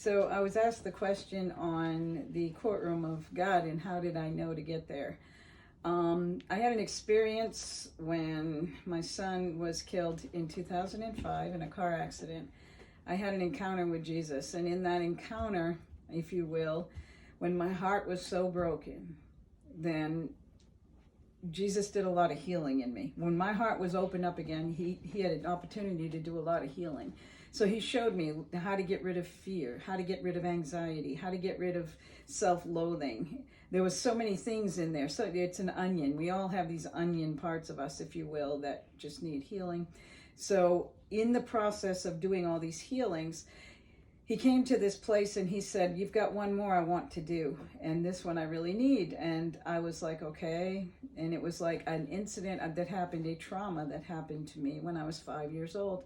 So I was asked the question on the courtroom of God and how did I know to get there? I had an experience when my son was killed in 2005 in a car accident. I had an encounter with Jesus, and in that encounter, if you will, when my heart was so broken, then Jesus did a lot of healing in me. When my heart was opened up again, he had an opportunity to do a lot of healing. So he showed me how to get rid of fear, how to get rid of anxiety, how to get rid of self-loathing. There was so many things in there. So it's an onion. We all have these onion parts of us, if you will, that just need healing. So in the process of doing all these healings, he came to this place and he said, "You've got one more I want to do, and this one I really need." And I was like, okay. And it was like an incident that happened, a trauma that happened to me when I was 5 years old.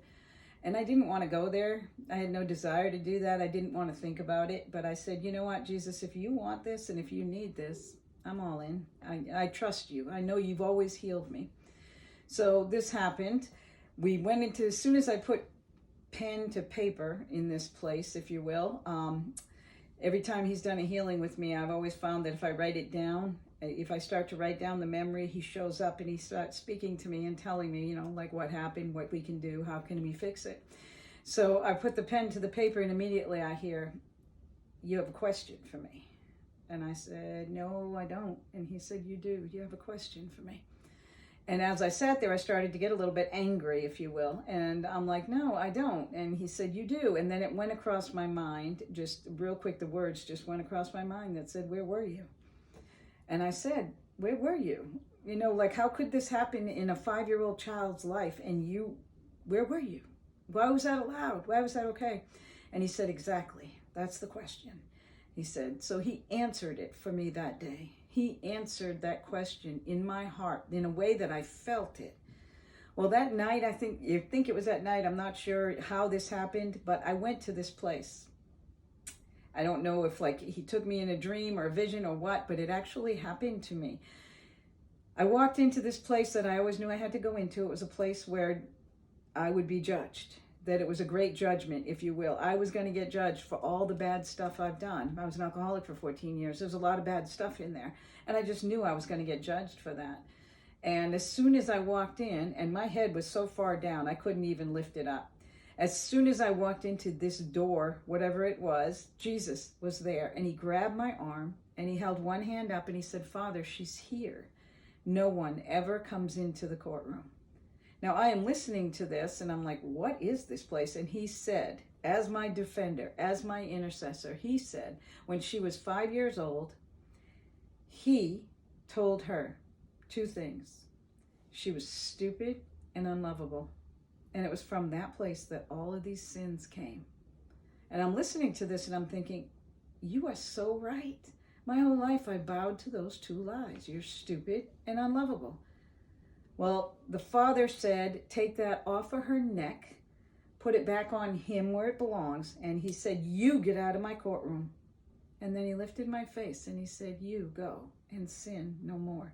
And I didn't want to go there. I had no desire to do that. I didn't want to think about it. But I said, you know what, Jesus, if you want this and if you need this, I'm all in. I trust you. I know you've always healed me. So this happened. We went into, as soon as I put pen to paper in this place, if you will, every time he's done a healing with me, I've always found that if I write it down, if I start to write down the memory, he shows up and he starts speaking to me and telling me, you know, like what happened, what we can do, how can we fix it. So I put the pen to the paper and immediately I hear, "You have a question for me." And I said, "No, I don't." And he said, "You do. You have a question for me." And as I sat there, I started to get a little bit angry, if you will. And I'm like, "No, I don't." And he said, "You do." And then it went across my mind, just real quick, the words just went across my mind that said, "Where were you?" And I said, "Where were you? You know, like, how could this happen in a 5-year-old child's life? And you, where were you? Why was that allowed? Why was that okay?" And he said, "Exactly. That's the question." He said, so he answered it for me that day. He answered that question in my heart in a way that I felt it. Well, that night, you think it was that night, I'm not sure how this happened, but I went to this place. I don't know if like he took me in a dream or a vision or what, but it actually happened to me. I walked into this place that I always knew I had to go into. It was a place where I would be judged, that it was a great judgment, if you will. I was going to get judged for all the bad stuff I've done. I was an alcoholic for 14 years. There's a lot of bad stuff in there. And I just knew I was going to get judged for that. And as soon as I walked in, and my head was so far down, I couldn't even lift it up. As soon as I walked into this door, whatever it was, Jesus was there. And he grabbed my arm and he held one hand up and he said, "Father, she's here. No one ever comes into the courtroom." Now I am listening to this and I'm like, what is this place? And he said, as my defender, as my intercessor, he said, when she was 5 years old, he told her 2 things. She was stupid and unlovable. And it was from that place that all of these sins came. And I'm listening to this and I'm thinking, you are so right. My whole life I bowed to those 2 lies. You're stupid and unlovable. Well, the Father said, take that off of her neck, put it back on him where it belongs. And he said, "You get out of my courtroom." And then he lifted my face and he said, "You go and sin no more."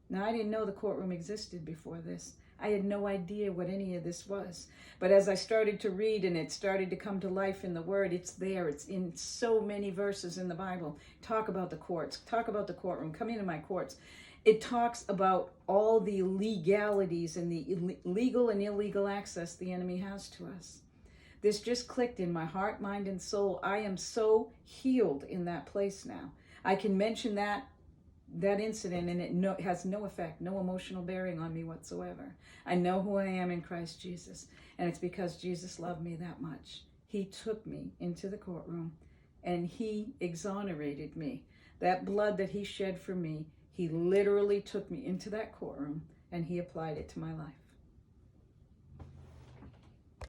Now, I didn't know the courtroom existed before this. I had no idea what any of this was. But as I started to read and it started to come to life in the Word, it's there. It's in so many verses in the Bible. Talk about the courts. Talk about the courtroom. Come into my courts. It talks about all the legalities and the legal and illegal access the enemy has to us. This just clicked in my heart, mind, and soul. I am so healed in that place now. I can mention that incident and it has no effect, no emotional bearing on me whatsoever. I know who I am in Christ Jesus, and it's because Jesus loved me that much. He took me into the courtroom and he exonerated me. That blood that he shed for me, he literally took me into that courtroom and he applied it to my life.